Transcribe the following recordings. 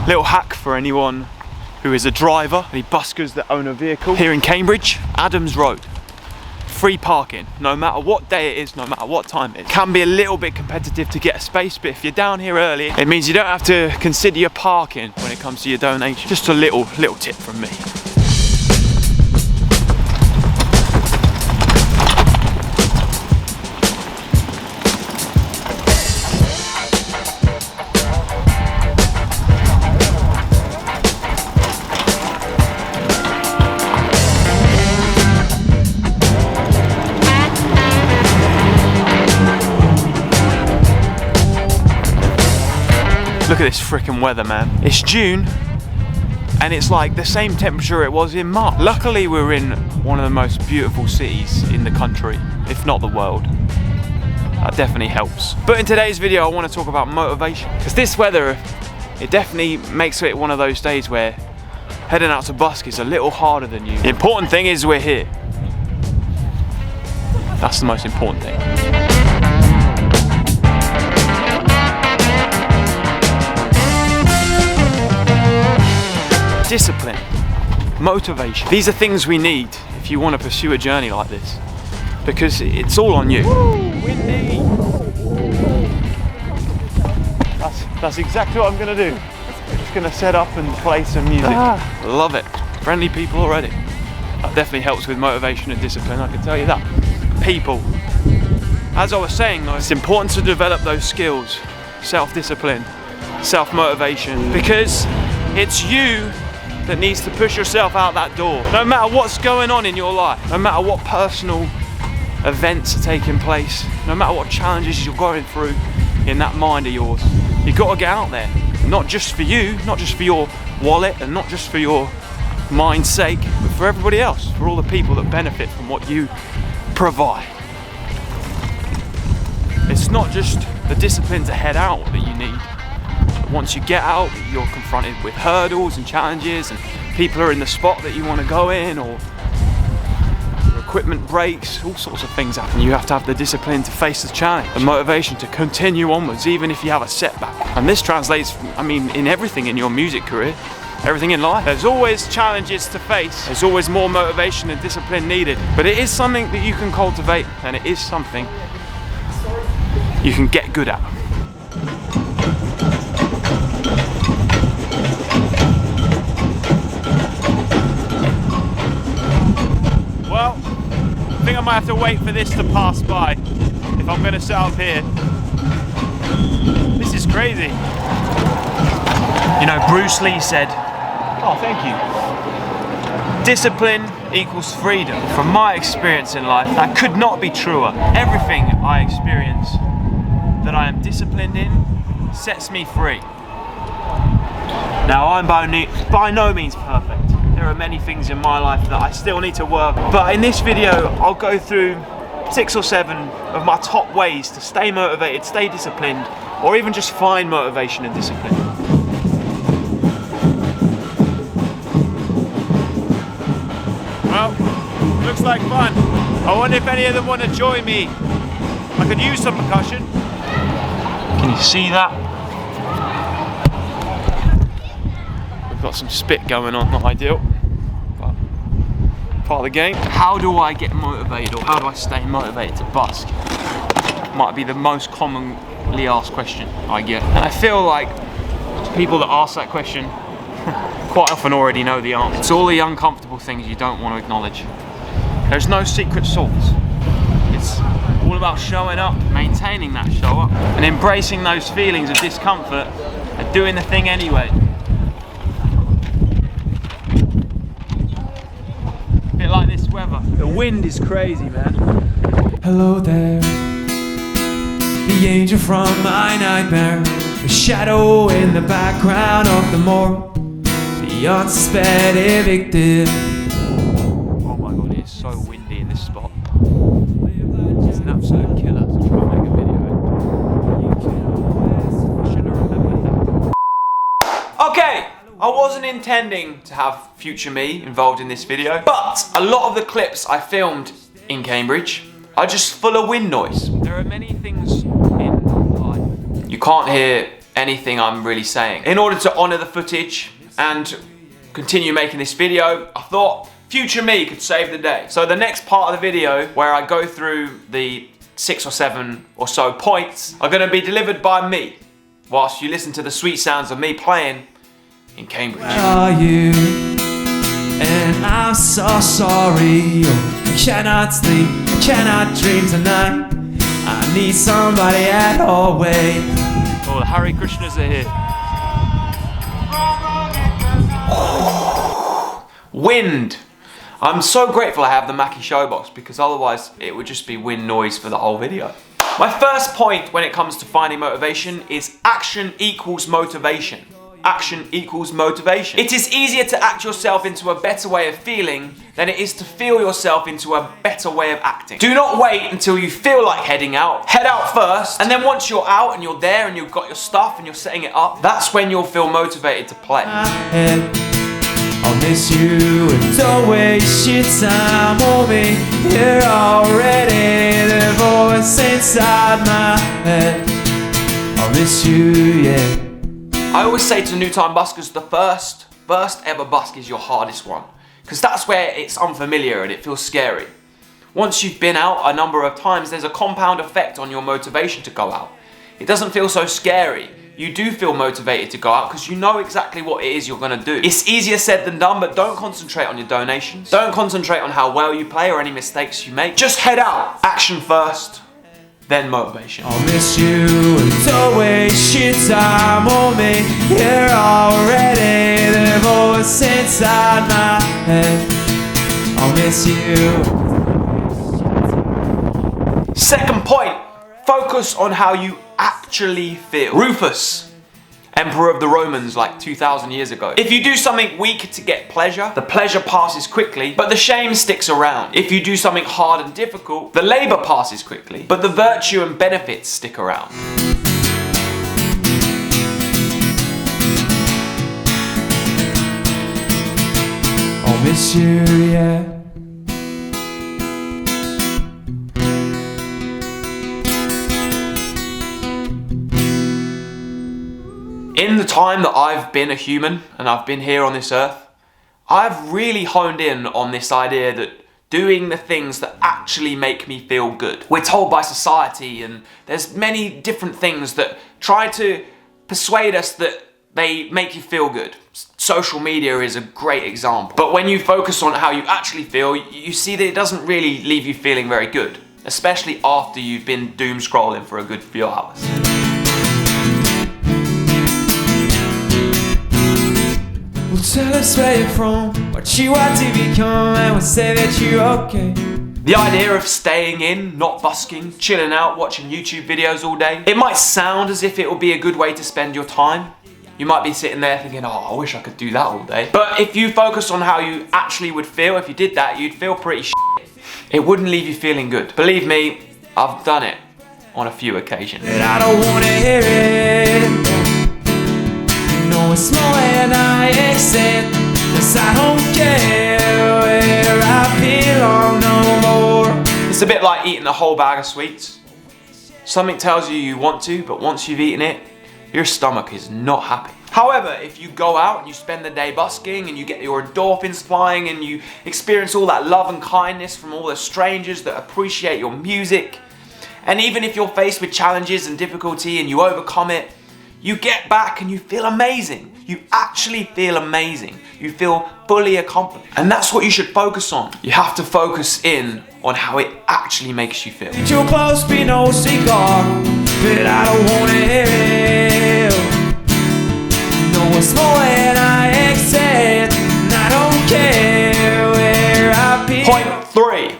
Little hack for anyone who is a driver, any buskers that own a vehicle. Here in Cambridge, Adams Road, free parking, no matter what day it is, no matter what time it is. Can be a little bit competitive to get a space, but if you're down here early, it means you don't have to consider your parking when it comes to your donation. Just a little tip from me. Look at this freaking weather, man. It's June and it's like the same temperature it was in March. Luckily we're in one of the most beautiful cities in the country, if not the world. That definitely helps. But in today's video I want to talk about motivation, because this weather, it definitely makes it one of those days where heading out to Busker is a little harder than you. The important thing is we're here. That's the most important thing. Discipline, motivation. These are things we need if you want to pursue a journey like this, because it's all on you. Woo, windy. That's exactly what I'm going to do. Just going to set up and play some music. Love it. Friendly people already. That definitely helps with motivation and discipline, I can tell you that. People. As I was saying though, it's important to develop those skills, self-discipline, self-motivation, because it's you that needs to push yourself out that door. No matter what's going on in your life, no matter what personal events are taking place, no matter what challenges you're going through in that mind of yours, you've got to get out there. Not just for you, not just for your wallet, and not just for your mind's sake, but for everybody else, for all the people that benefit from what you provide. It's not just the discipline to head out that you need. Once you get out, you're confronted with hurdles and challenges, and people are in the spot that you want to go in, or your equipment breaks, all sorts of things happen. You have to have the discipline to face the challenge, the motivation to continue onwards, even if you have a setback. And this translates, I mean, in everything in your music career, everything in life. There's always challenges to face. There's always more motivation and discipline needed. But it is something that you can cultivate, and it is something you can get good at. I think I might have to wait for this to pass by if I'm going to set up here. This is crazy. You know, Bruce Lee said, oh, thank you, discipline equals freedom. From my experience in life, that could not be truer. Everything I experience that I am disciplined in sets me free. Now, I'm by no means perfect. There are many things in my life that I still need to work on. But in this video, I'll go through 6 or 7 of my top ways to stay motivated, stay disciplined, or even just find motivation and discipline. Well, looks like fun. I wonder if any of them want to join me. I could use some percussion. Can you see that? Got some spit going on, not ideal, but part of the game. How do I get motivated, or how do I stay motivated to busk? Might be the most commonly asked question I get. And I feel like people that ask that question quite often already know the answer. It's all the uncomfortable things you don't want to acknowledge. There's no secret sauce. It's all about showing up, maintaining that show up, and embracing those feelings of discomfort and doing the thing anyway. Like this weather. The wind is crazy, man. Hello there, the angel from my nightmare, the shadow in the background of the moor, the unsuspected victim. Oh my god, it is so windy in this spot. It's an absolute killer to try and make a video. I should have remembered that. Okay, I wasn't intending to have future me involved in this video, but a lot of the clips I filmed in Cambridge are just full of wind noise. There are many things in life you can't hear anything I'm really saying. In order to honor the footage and continue making this video, I thought future me could save the day. So the next part of the video, where I go through the 6 or 7 or so points, are gonna be delivered by me, whilst you listen to the sweet sounds of me playing in Cambridge. Where are you? And I'm so sorry. I cannot sleep, I cannot dream tonight. I need somebody at hallway. Oh, the Hare Krishnas are here. Wind. I'm so grateful I have the Mackie Showbox, because otherwise it would just be wind noise for the whole video. My first point when it comes to finding motivation is action equals motivation. Action equals motivation. It is easier to act yourself into a better way of feeling than it is to feel yourself into a better way of acting. Do not wait until you feel like heading out. Head out first, and then once you're out and you're there and you've got your stuff and you're setting it up, that's when you'll feel motivated to play. I'll miss you and don't waste your time on me. You're already the voice inside my head. I'll miss you, yeah. I always say to new time buskers, the first ever busk is your hardest one, because that's where it's unfamiliar and it feels scary. Once you've been out a number of times, there's a compound effect on your motivation to go out. It doesn't feel so scary. You do feel motivated to go out because you know exactly what it is you're gonna do. It's easier said than done, but don't concentrate on your donations. Don't concentrate on how well you play or any mistakes you make. Just head out. Action first, then motivation. I'll miss you and don't waste your time on me. You're already the voice inside my head. I'll miss you. Second point, focus on how you actually feel. Rufus, Emperor of the Romans like 2,000 years ago. If you do something weak to get pleasure, the pleasure passes quickly, but the shame sticks around. If you do something hard and difficult, the labor passes quickly, but the virtue and benefits stick around. I'll miss you, yeah. In the time that I've been a human and I've been here on this earth, I've really honed in on this idea that doing the things that actually make me feel good. We're told by society, and there's many different things that try to persuade us that they make you feel good. Social media is a great example. But when you focus on how you actually feel, you see that it doesn't really leave you feeling very good, especially after you've been doom scrolling for a good few hours. We'll tell us where you're from, what you want to become, and we'll say that you're okay. The idea of staying in, not busking, chilling out, watching YouTube videos all day, it might sound as if it will be a good way to spend your time. You might be sitting there thinking, oh, I wish I could do that all day. But if you focus on how you actually would feel if you did that, you'd feel pretty shit. It wouldn't leave you feeling good. Believe me, I've done it on a few occasions. And I don't wanna hear it. No, it's more than I accept, 'cause I don't care where I belong no more. It's a bit like eating a whole bag of sweets. Something tells you you want to, but once you've eaten it, your stomach is not happy. However, if you go out and you spend the day busking and you get your endorphins flying and you experience all that love and kindness from all the strangers that appreciate your music, and even if you're faced with challenges and difficulty and you overcome it, you get back and you feel amazing. You actually feel amazing. You feel fully accomplished. And that's what you should focus on. You have to focus in on how it actually makes you feel. Too close, be no cigar, but I don't wanna hear it. No, it's more than I accept, and I don't care where I be. Point 3.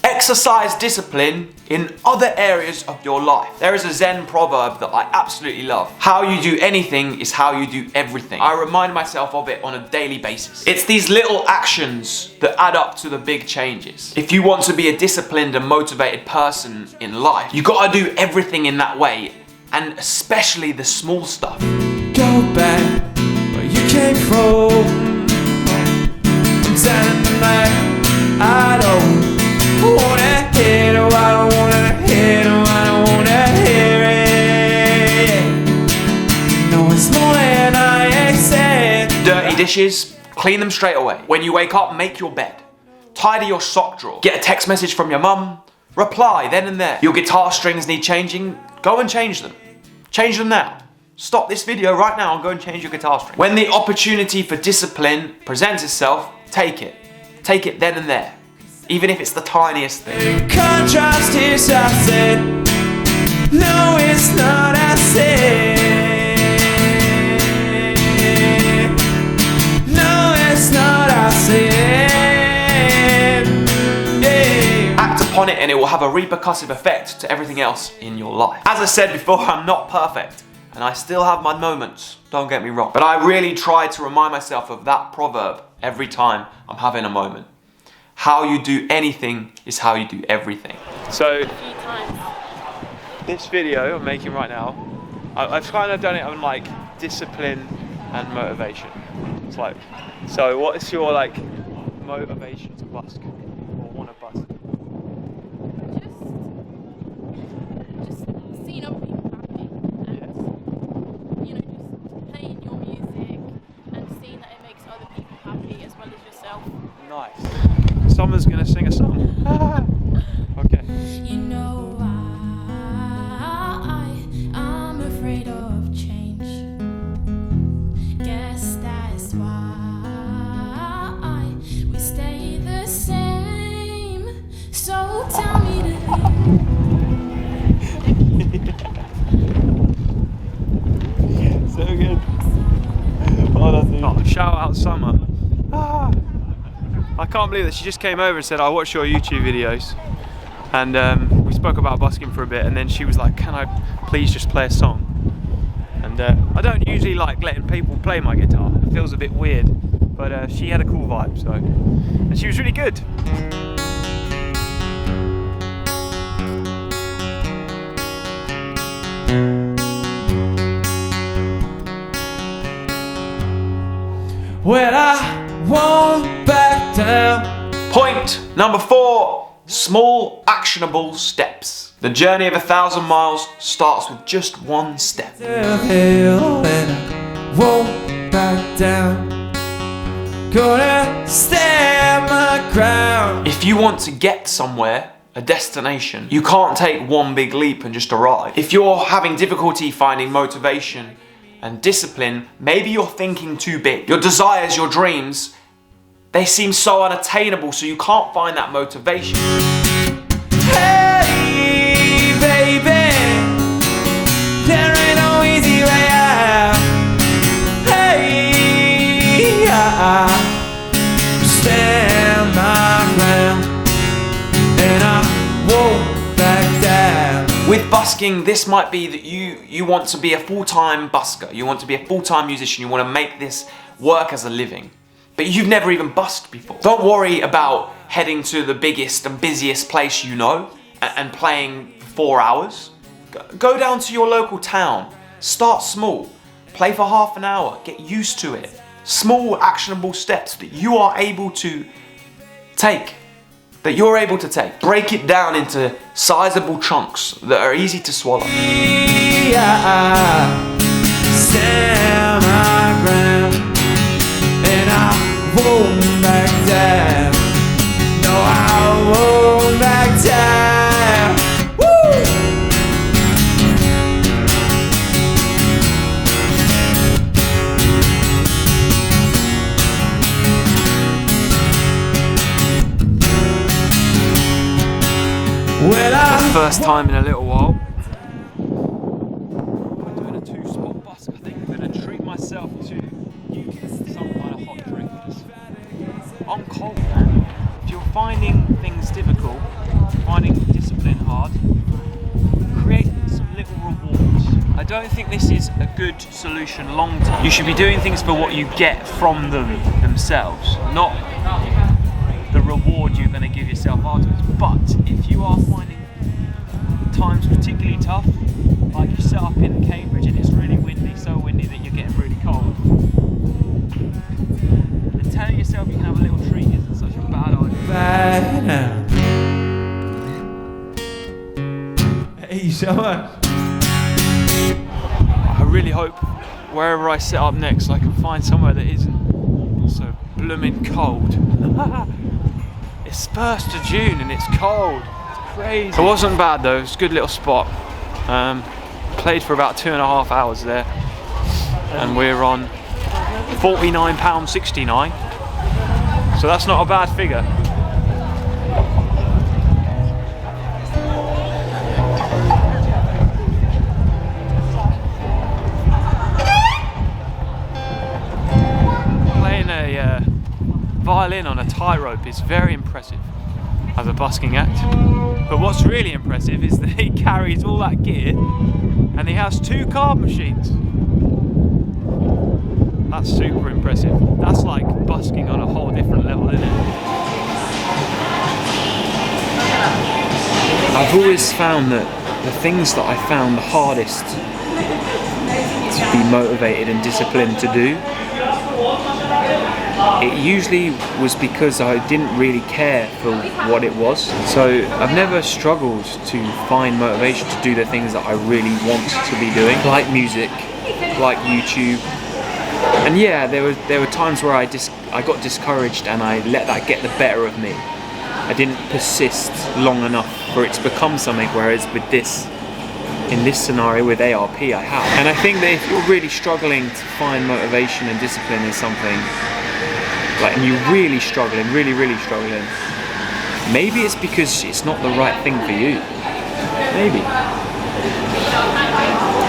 Exercise discipline in other areas of your life. There is a Zen proverb that I absolutely love. How you do anything is how you do everything. I remind myself of it on a daily basis. It's these little actions that add up to the big changes. If you want to be a disciplined and motivated person in life, you gotta do everything in that way, and especially the small stuff. Go back where you came from. I'm telling you that I don't wanna hear it, I don't wanna hear it, I don't wanna hear it. dishes, clean them straight away. When you wake up, make your bed. Tidy your sock drawer. Get a text message from your mum, reply then and there. Your guitar strings need changing, go and change them. Change them now. Stop this video right now and go and change your guitar string. When the opportunity for discipline presents itself, take it. Take it then and there. Even if it's the tiniest thing. In contrast, here's I said, no, it's not I said. No, it's not I said. Yeah. Act upon it and it will have a repercussive effect to everything else in your life. As I said before, I'm not perfect. And I still have my moments, don't get me wrong. But I really try to remind myself of that proverb every time I'm having a moment. How you do anything is how you do everything. So, this video I'm making right now, I've kind of done it on like discipline and motivation. It's like, so what is your like motivation to busk or want to busk? Just seeing other people happy and you know, just playing your music and seeing that it makes other people happy as well as yourself. Nice. Someone's gonna sing a song. Okay. You know I'm afraid of change. Guess that's why we stay the same. So tell me to leave. So good. Oh, shout out Summer. I can't believe that she just came over and said, I watched your YouTube videos. And we spoke about busking for a bit, and then she was like, can I please just play a song? And I don't usually like letting people play my guitar. It feels a bit weird. But she had a cool vibe, so. And she was really good. Well, I won't back down. Point number 4, small actionable steps. The journey of 1,000 miles starts with just one step. Hill and I won't back down. Gonna stand my ground. If you want to get somewhere, a destination, you can't take one big leap and just arrive. If you're having difficulty finding motivation and discipline, maybe you're thinking too big. Your desires, your dreams, they seem so unattainable, so you can't find that motivation. Hey, baby, there ain't no easy way out. Hey, I stand my ground, and I won't back down. With busking, this might be that you want to be a full-time busker. You want to be a full-time musician. You want to make this work as a living. But you've never even busked before. Don't worry about heading to the biggest and busiest place you know and playing for 4 hours. Go down to your local town. Start small. Play for half an hour. Get used to it. Small actionable steps that you are able to take. Break it down into sizable chunks that are easy to swallow. I stand my ground, and I won't back down. No, I won't back down. Woo! Well, For the first time in a little while, I'm doing a 2-spot busk. I think I'm going to treat myself to some kind of hot drink. I'm cold, man. If you're finding things difficult, finding discipline hard, create some little rewards. I don't think this is a good solution long term. You should be doing things for what you get from them themselves, not the reward you're going to give yourself afterwards. But if you are finding times particularly tough, like you set up in Cambridge and it's really windy, so windy that you're getting really cold, then telling yourself you can have a little treat isn't such a bad idea. Hey, so much. I really hope wherever I set up next I can find somewhere that isn't blooming cold. It's 1st of June and it's cold. It's crazy. It wasn't bad though, it's a good little spot. Played for about 2.5 hours there. And we're on £49.69. So that's not a bad figure. Violin on a tightrope is very impressive as a busking act, but what's really impressive is that he carries all that gear and he has 2 card machines. That's super impressive. That's like busking on a whole different level, isn't it? I've always found that the things that I found the hardest to be motivated and disciplined to do, it usually was because I didn't really care for what it was. So I've never struggled to find motivation to do the things that I really want to be doing, like music, like YouTube. And yeah, there were times where I got discouraged and I let that get the better of me. I didn't persist long enough for it to become something, whereas with this, in this scenario with ARP, I have. And I think that if you're really struggling to find motivation and discipline in something, like, and you're really struggling, really struggling, maybe it's because it's not the right thing for you. Maybe.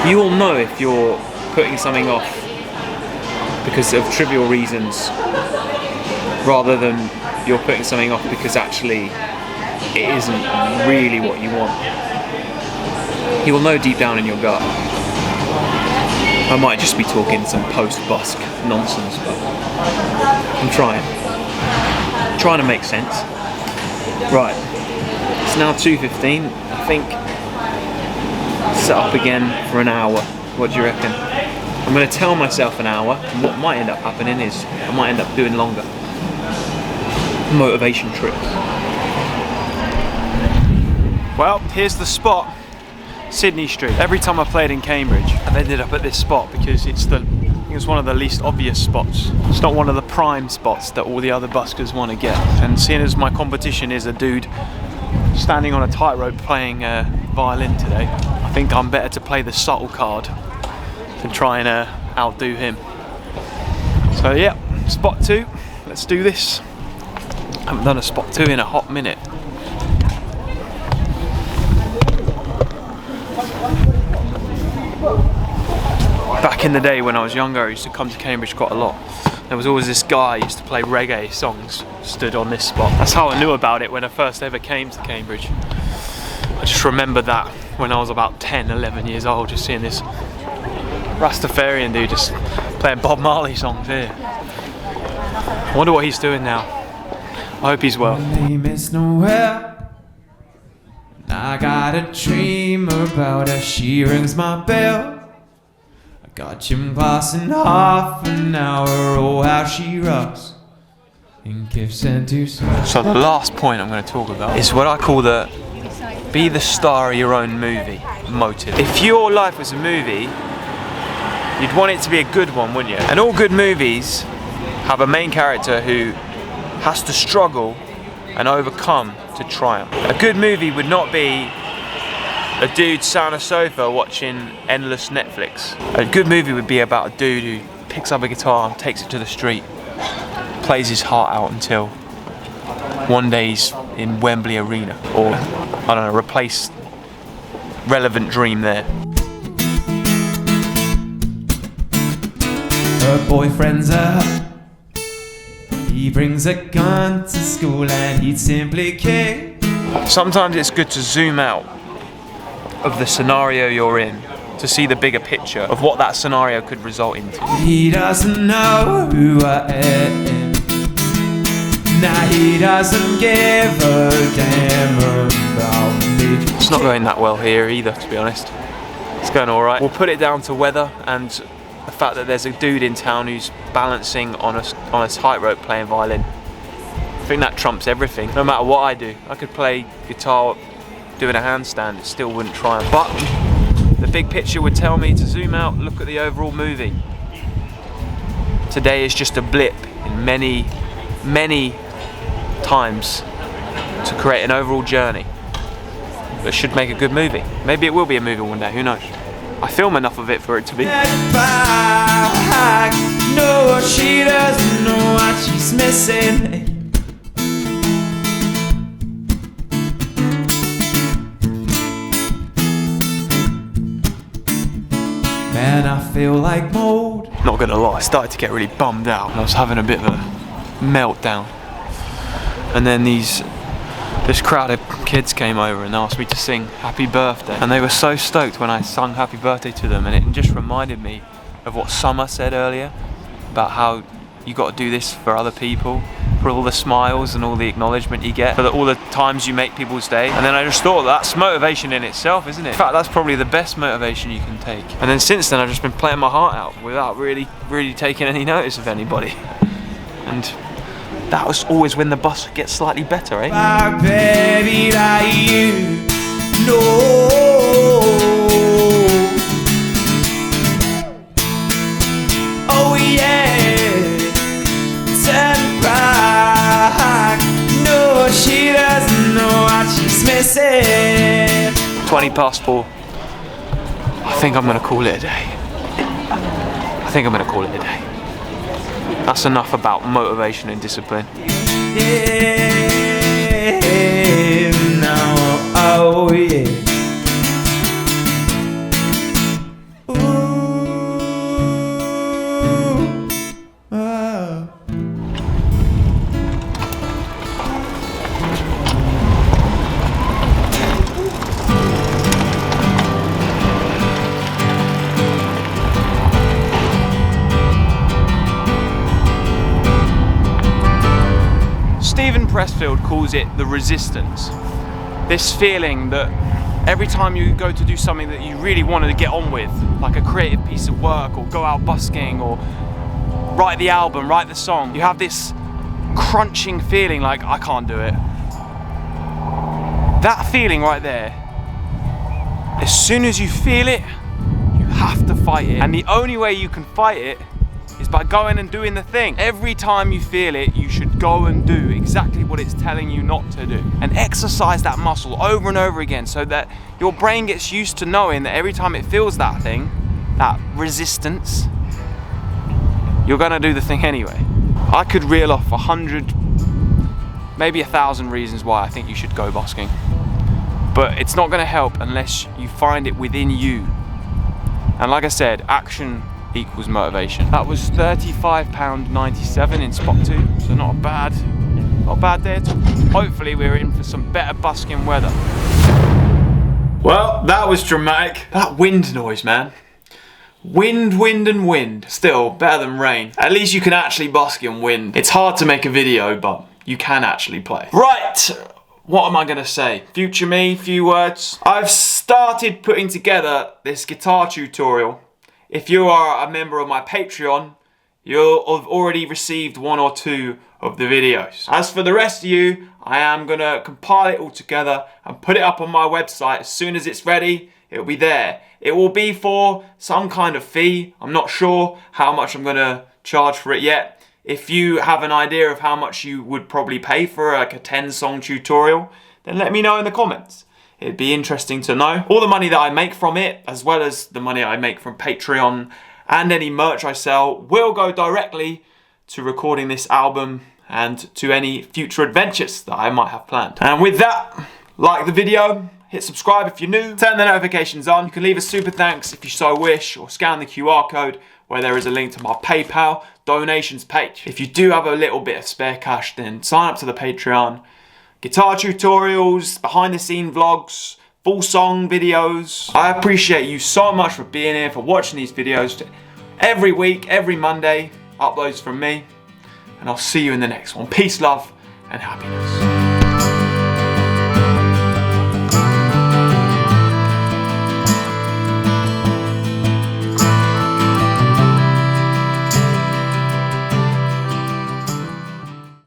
You will know if you're putting something off because of trivial reasons, rather than you're putting something off because actually it isn't really what you want. You will know deep down in your gut. I might just be talking some post-busk nonsense, but I'm trying to make sense. Right, it's now 2:15. I think set up again for an hour. What do you reckon? I'm going to tell myself an hour, and what might end up happening is I might end up doing longer. Motivation tricks. Well, here's the spot. Sydney Street. Every time I played in Cambridge, I've ended up at this spot because it's one of the least obvious spots. It's not one of the prime spots that all the other buskers want to get. And seeing as my competition is a dude standing on a tightrope playing violin today, I think I'm better to play the subtle card than try and outdo him. So yeah, spot 2. Let's do this. I haven't done a spot 2 in a hot minute. Back in the day when I was younger, I used to come to Cambridge quite a lot. There was always this guy who used to play reggae songs, stood on this spot. That's how I knew about it when I first ever came to Cambridge. I just remember that when I was about 10, 11 years old, just seeing this Rastafarian dude just playing Bob Marley songs here. I wonder what he's doing now. I hope he's well. My name is Noel. I got a dream about her, she rings my bell. I got gym class in half an hour, oh how she rocks in Gift Centers. So the last point I'm going to talk about is what I call the be the star of your own movie motive. If your life was a movie, you'd want it to be a good one, wouldn't you? And all good movies have a main character who has to struggle and overcome to triumph. A good movie would not be a dude sat on a sofa watching endless Netflix. A good movie would be about a dude who picks up a guitar and takes it to the street, plays his heart out until one day he's in Wembley Arena, or I don't know, replace Relevant Dream there. Her boyfriend's he brings a gun to school and he'd simply kill. Sometimes it's good to zoom out of the scenario you're in to see the bigger picture of what that scenario could result into. He doesn't know who I am. Nah, he doesn't give a damn about me. It's not going that well here either, to be honest. It's going alright. We'll put it down to weather and the fact that there's a dude in town who's balancing on a tightrope playing violin. I think that trumps everything. No matter what I do, I could play guitar doing a handstand, it still wouldn't triumph. But the big picture would tell me to zoom out, look at the overall movie. Today is just a blip in many, many times to create an overall journey that should make a good movie. Maybe it will be a movie one day, who knows? I film enough of it for it to be. No, she doesn't know what she's missing. Man, I feel like mold. Not gonna lie, I started to get really bummed out. I was having a bit of a meltdown. And then this crowd of kids came over and asked me to sing Happy Birthday. And they were so stoked when I sung Happy Birthday to them, and it just reminded me of what Summer said earlier about how you got to do this for other people, for all the smiles and all the acknowledgement you get, for all the times you make people's day. And then I just thought that's motivation in itself, isn't it? In fact, that's probably the best motivation you can take. And then since then I've just been playing my heart out without really taking any notice of anybody. And that was always when the bus gets slightly better, eh? My baby, like you know. Oh yeah, turn back. No, she doesn't know what she's missing. 20 past 4. I think I'm gonna call it a day. That's enough about motivation and discipline. Yeah, no, oh yeah. Ooh, oh. Stephen Pressfield calls it the resistance. This feeling that every time you go to do something that you really wanted to get on with, like a creative piece of work, or go out busking, or write the album, write the song, you have this crunching feeling like, I can't do it. That feeling right there, as soon as you feel it, you have to fight it. And the only way you can fight it is by going and doing the thing. Every time you feel it, you should go and do exactly what it's telling you not to do. And exercise that muscle over and over again so that your brain gets used to knowing that every time it feels that thing, that resistance, you're gonna do the thing anyway. I could reel off 100, maybe 1,000 reasons why I think you should go busking. But it's not gonna help unless you find it within you. And like I said, action equals motivation. That was £35.97 in spot 2, so not a bad day at all. Hopefully we're in for some better busking weather. Well, that was dramatic. That wind noise, man. Wind, wind and wind. Still better than rain. At least you can actually busk in wind. It's hard to make a video, but you can actually play. Right, what am I gonna say? Future me, few words. I've started putting together this guitar tutorial. If you are a member of my Patreon, you'll have already received 1 or 2 of the videos. As for the rest of you, I am gonna compile it all together and put it up on my website. As soon as it's ready, it'll be there. It will be for some kind of fee. I'm not sure how much I'm gonna charge for it yet. If you have an idea of how much you would probably pay for like a 10-song tutorial, then let me know in the comments. It'd be interesting to know. All the money that I make from it, as well as the money I make from Patreon and any merch I sell, will go directly to recording this album and to any future adventures that I might have planned. And with that, like the video, hit subscribe if you're new, turn the notifications on. You can leave a super thanks if you so wish, or scan the QR code where there is a link to my PayPal donations page. If you do have a little bit of spare cash, then sign up to the Patreon. Guitar tutorials, behind the scene vlogs, full song videos. I appreciate you so much for being here, for watching these videos. Every week, every Monday, uploads from me. And I'll see you in the next one. Peace, love, and happiness.